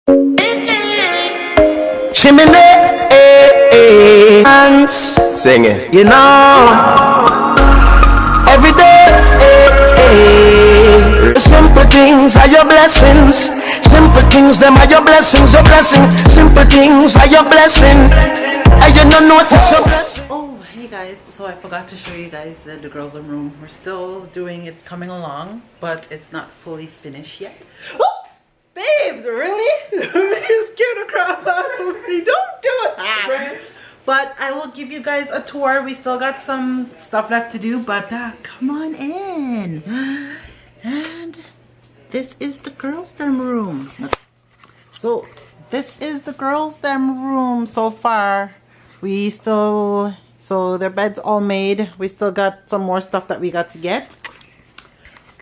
Chimney, hands, sing it. You know, every day, simple things are your blessings. Simple things, them are your blessings. Your blessing. Simple things are your blessing. And you don't notice your blessing. Oh, hey guys. So I forgot to show you guys the girls' room. We're still doing. It's coming along, but it's not fully finished yet. Oh! Babes, really? You're scared to crap out of me. Don't do it. But I will give you guys a tour. We still got some stuff left to do, but come on in. And this is the girls' dorm room. So this is the girls' dorm room so far. We still, so their bed's all made. We still got some more stuff that we got to get.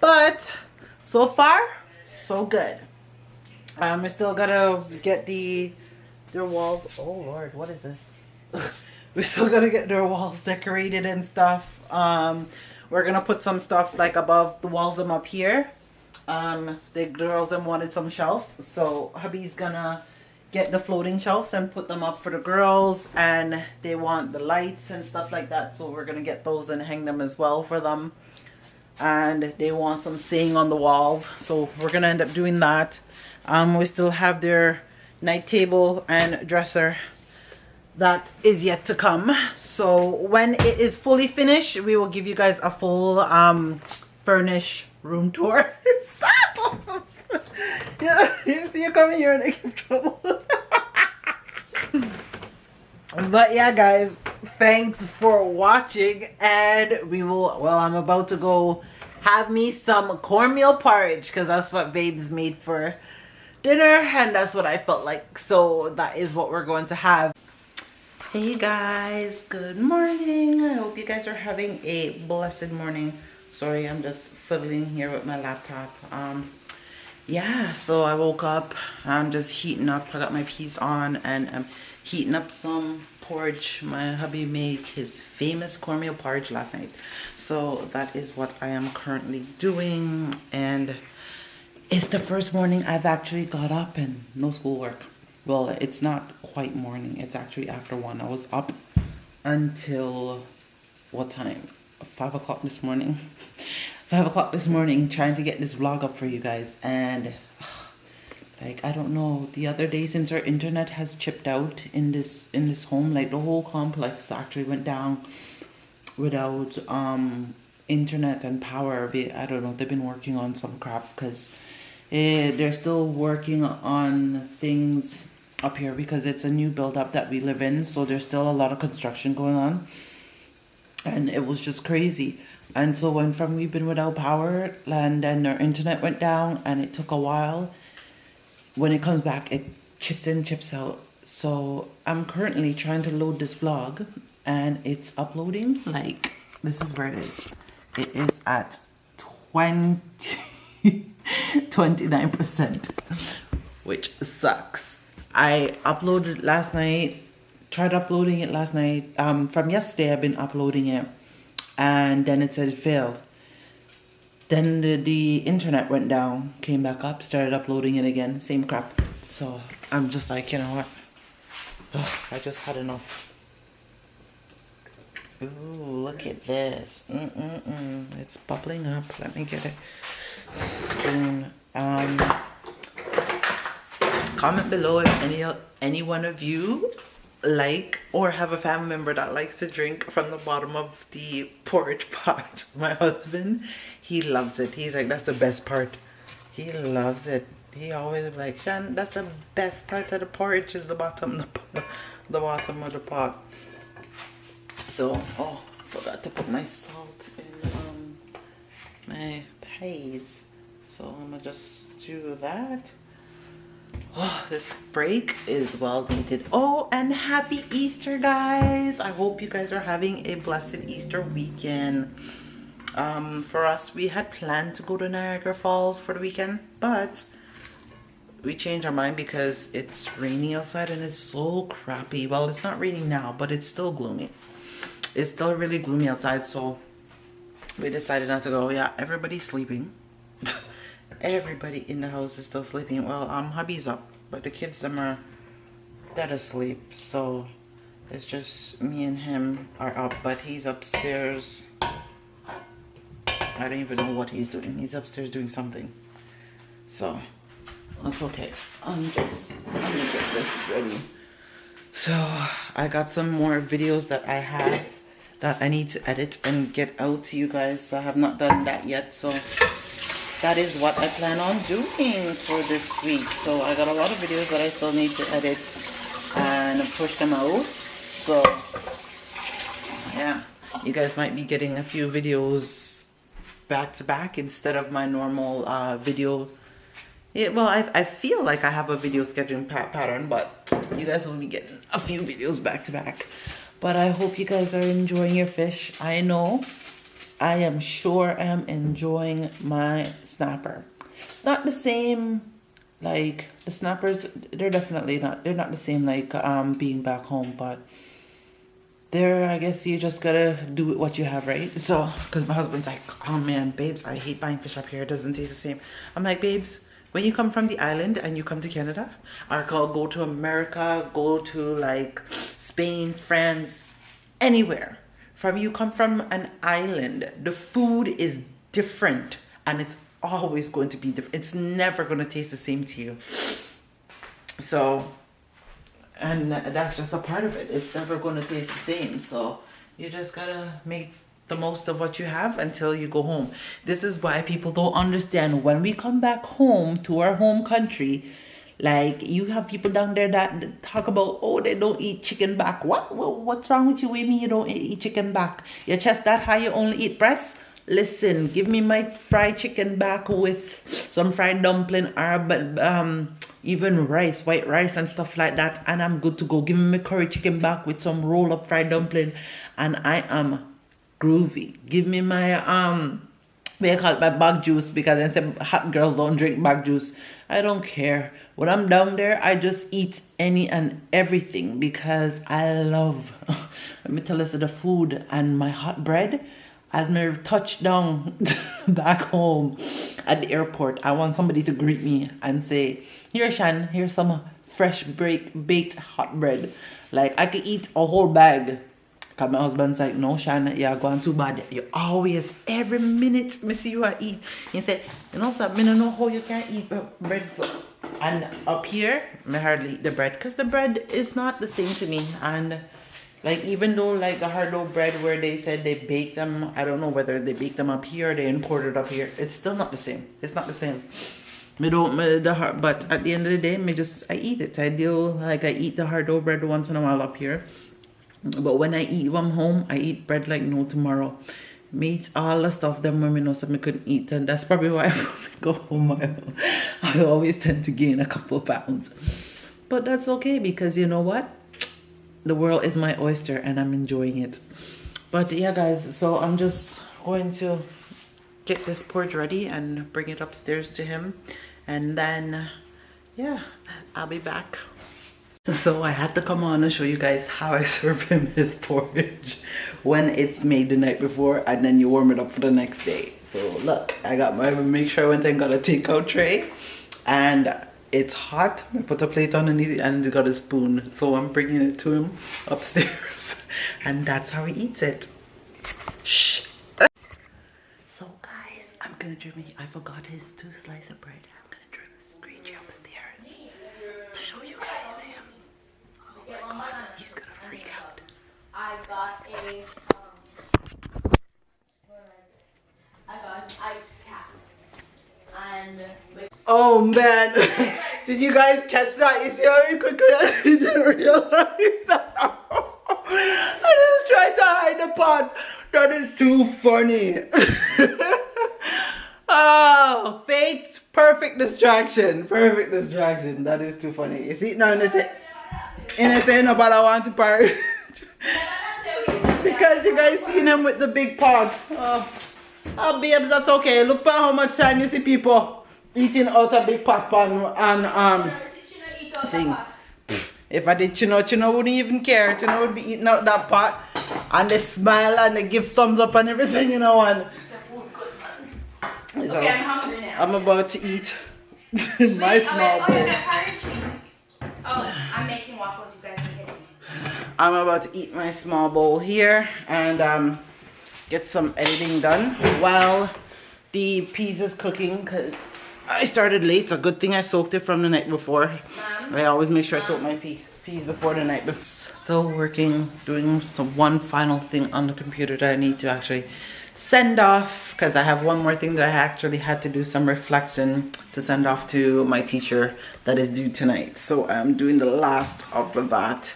But so far, so good. We still gotta get their walls. Oh Lord, what is this? We still gotta get their walls decorated and stuff. We're gonna put some stuff like above the walls them up here. The girls them wanted some shelf, so hubby's gonna get the floating shelves and put them up for the girls, and they want the lights and stuff like that, so we're gonna get those and hang them as well for them. And they want some saying on the walls, so we're gonna end up doing that. We still have their night table and dresser that is yet to come. So when it is fully finished, we will give you guys a full furnished room tour. Stop! Yeah, you see you coming here and I give trouble. But yeah guys, thanks for watching, and we will, well, I'm about to go have me some cornmeal porridge because that's what Babes made for dinner, and that's what I felt like, so that is what we're going to have. Hey guys, good morning. I hope you guys are having a blessed morning. Sorry, I'm just fiddling here with my laptop. Yeah, so I woke up, I'm just heating up. I got my peas on and I'm heating up some porridge. My hubby made his famous cornmeal porridge last night, so that is what I am currently doing. And it's the first morning I've actually got up and no schoolwork. Well, it's not quite morning, it's actually after 1. I was up until what time? 5 o'clock this morning. 5 o'clock this morning trying to get this vlog up for you guys. And like, I don't know, the other day, since our internet has chipped out in this home, like the whole complex actually went down without internet and power. I don't know, they've been working on some crap because they're still working on things up here because it's a new build up that we live in, so there's still a lot of construction going on, and it was just crazy. And so we've been without power, and then our internet went down, and it took a while. When it comes back, it chips in, chips out. So I'm currently trying to load this vlog, and it's uploading. Like, this is where it is. It is at 29%, which sucks. I uploaded last night, tried uploading it last night. From yesterday, I've been uploading it, and then it said it failed. Then the internet went down, came back up, started uploading it again, same crap. So I'm just like, you know what? Ugh, I just had enough. Ooh, look at this. It's bubbling up. Let me get it. Comment below if any one of you like or have a family member that likes to drink from the bottom of the porridge pot. My husband, he loves it. He's like, that's the best part. He loves it. He always like, Shan, that's the best part of the porridge is the bottom of the pot. So, oh, forgot to put my salt in my pies. So I'm gonna just do that. Oh, this break is well needed. Oh, and happy Easter, guys. I hope you guys are having a blessed Easter weekend. For us, we had planned to go to Niagara Falls for the weekend, but we changed our mind because it's raining outside and it's so crappy. Well, it's not raining now, but it's still gloomy. It's still really gloomy outside, so we decided not to go. Yeah, everybody's sleeping. Everybody in the house is still sleeping. Well, hubby's up. but the kids them are dead asleep, so it's just me and him are up, but he's upstairs. I don't even know what he's doing. He's upstairs doing something, so that's okay. Let me get this ready. So I got some more videos that I have that I need to edit and get out to you guys. I have not done that yet, so that is what I plan on doing for this week. So I got a lot of videos that I still need to edit and push them out. So yeah, you guys might be getting a few videos back to back instead of my normal video. Yeah, well, I feel like I have a video scheduling pattern, but you guys will be getting a few videos back to back. But I hope you guys are enjoying your fish. I know, I am sure I am enjoying my snapper. It's not the same, like the snappers, they're definitely not, they're not the same like being back home, but there, I guess you just gotta do what you have, right? So, because my husband's like, oh man, babes, I hate buying fish up here. It doesn't taste the same. I'm like, babes, when you come from the island and you come to Canada, or go to America, go to like Spain, France, anywhere, you come from an island, the food is different, and it's always going to be different. It's never going to taste the same to you. So, and that's just a part of it. It's never going to taste the same. So you just gotta make the most of what you have until you go home. This is why people don't understand when we come back home to our home country. Like, you have people down there that talk about, oh, they don't eat chicken back. What's wrong with you? What do you mean you don't eat chicken back? Your chest that high, you only eat breast? Listen, give me my fried chicken back with some fried dumpling, or even rice, white rice and stuff like that, and I'm good to go. Give me my curry chicken back with some roll up fried dumpling, and I am groovy. Give me my what you call it, my bag juice, because they say hot girls don't drink bag juice. I don't care. When I'm down there, I just eat any and everything because I love, let me tell you, the food and my hot bread. As me touch down back home at the airport, I want somebody to greet me and say, here Shan, here's some fresh baked hot bread. Like, I could eat a whole bag. Cause my husband's like, no Shan, you're going too bad. You always, every minute me see you eat. He said, you know sir, I don't know how you can eat bread. And up here, I hardly eat the bread because the bread is not the same to me. And like, even though like the hard dough bread where they said they bake them, I don't know whether they bake them up here or they import it up here. It's still not the same. It's not the same. But at the end of the day, I eat it. I eat the hard dough bread once in a while up here. But when I eat them home, I eat bread like no tomorrow. Me eat all the stuff them when me know something couldn't eat, and that's probably why when I go home I always tend to gain a couple of pounds. But that's okay, because you know what? The world is my oyster and I'm enjoying it. But yeah guys, so I'm just going to get this porridge ready and bring it upstairs to him, and then yeah, I'll be back. So I had to come on and show you guys how I serve him his porridge when it's made the night before, and then you warm it up for the next day. So look, make sure I went and got a takeout tray, and it's hot. I put a plate underneath and I got a spoon. So I'm bringing it to him upstairs and that's how he eats it. Shh. So guys, I'm gonna I forgot his 2 slices of bread. I'm gonna trim his greedy upstairs to show you guys him. Oh my god, he's gonna freak out. I got an ice cap. And oh man, did you guys catch that? You see how quickly I didn't realize? I just tried to hide the pot. That is too funny. Oh, faked perfect distraction. Perfect distraction. That is too funny. You see now in the say nobody want to part. Because you guys seen him with the big pot. Oh babes, that's okay. Look at how much time you see people eating out a big pot pan and thing. If I did Chino wouldn't even care. Chino would be eating out that pot and they smile and they give thumbs up and everything, you know. And so, okay, I'm hungry now. I'm about to eat my small bowl. waffles you guys are getting. I'm about to eat my small bowl here and get some editing done while the peas is cooking because I started late. It's a good thing I soaked it from the night before. I always make sure I soak my peas before the night before. Still working, doing one final thing on the computer that I need to actually send off because I have one more thing that I actually had to do some reflection to send off to my teacher that is due tonight. So I'm doing the last of that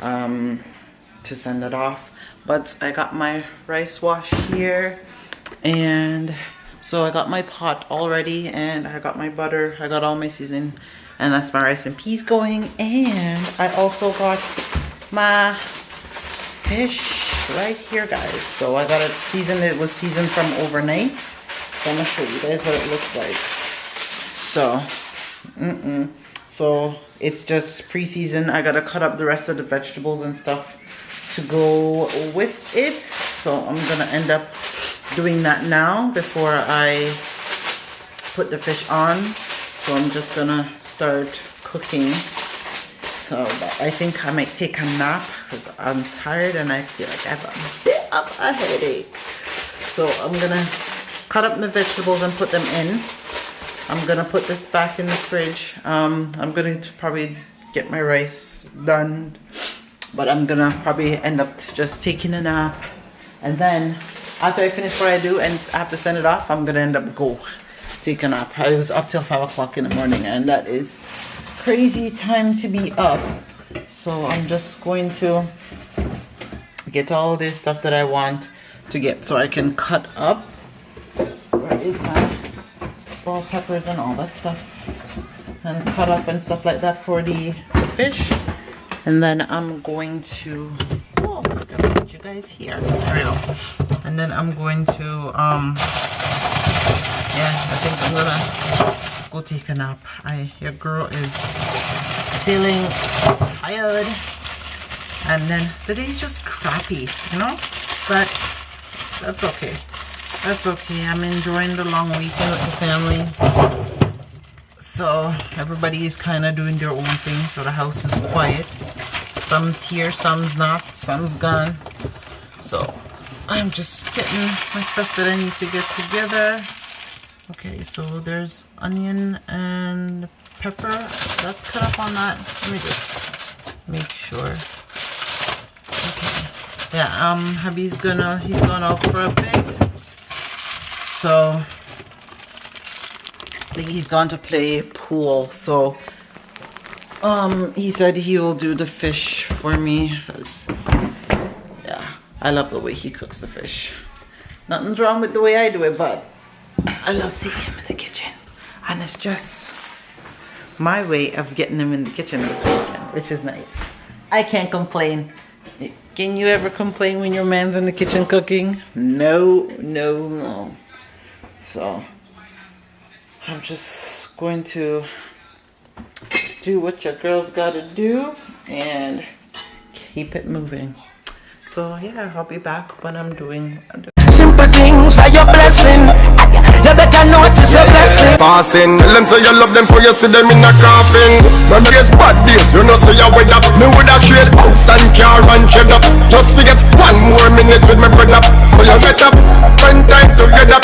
to send it off. But I got my rice wash here, and so I got my pot all ready, and I got my butter, I got all my seasoning, and that's my rice and peas going. And I also got my fish right here, guys. So I got it seasoned. It was seasoned from overnight. So I'm gonna show you guys what it looks like. So it's just pre-seasoned. I gotta cut up the rest of the vegetables and stuff to go with it. So I'm gonna end up doing that now before I put the fish on. So I'm just gonna start cooking. So I think I might take a nap because I'm tired and I feel like I have a bit of a headache. So I'm gonna cut up the vegetables and put them in. I'm gonna put this back in the fridge. I'm gonna probably get my rice done, but I'm gonna probably end up just taking a nap. And then after I finish what I do and I have to send it off, I'm gonna end up go take a nap. I was up till 5 o'clock in the morning, and that is crazy time to be up. So I'm just going to get all this stuff that I want to get so I can cut up. Where is my bell peppers and all that stuff, and cut up and stuff like that for the fish. And then I'm going to, oh, I'm gonna put you guys here. There we go. And then I'm going to, yeah, I think I'm gonna go take a nap. Your girl is feeling tired. And then the day's just crappy, you know? But that's okay. That's okay. I'm enjoying the long weekend with the family. So everybody is kind of doing their own thing. So the house is quiet. Some's here, some's not, some's gone. So I'm just getting my stuff that I need to get together. Okay, so there's onion and pepper. That's cut up on that. Let me just make sure. Okay. Yeah, hubby's he's gone out for a bit. So I think he's gone to play pool. So he said he will do the fish for me. Yeah, I love the way he cooks the fish. Nothing's wrong with the way I do it, but I love seeing him in the kitchen. And it's just my way of getting him in the kitchen this weekend, which is nice. I can't complain. Can you ever complain when your man's in the kitchen cooking? No, no, no. So I'm just going to do what your girl's gotta do and keep it moving. So yeah, I'll be back when I'm doing. Simple things are your blessing. You better notice your blessing. Passing, tell them say you love them for you see them in a coffin. When there's bad days, you know say you with up. Me woulda trade house and car and cheddar. Just forget 1 more minute with my brother. So you get up, spend time together.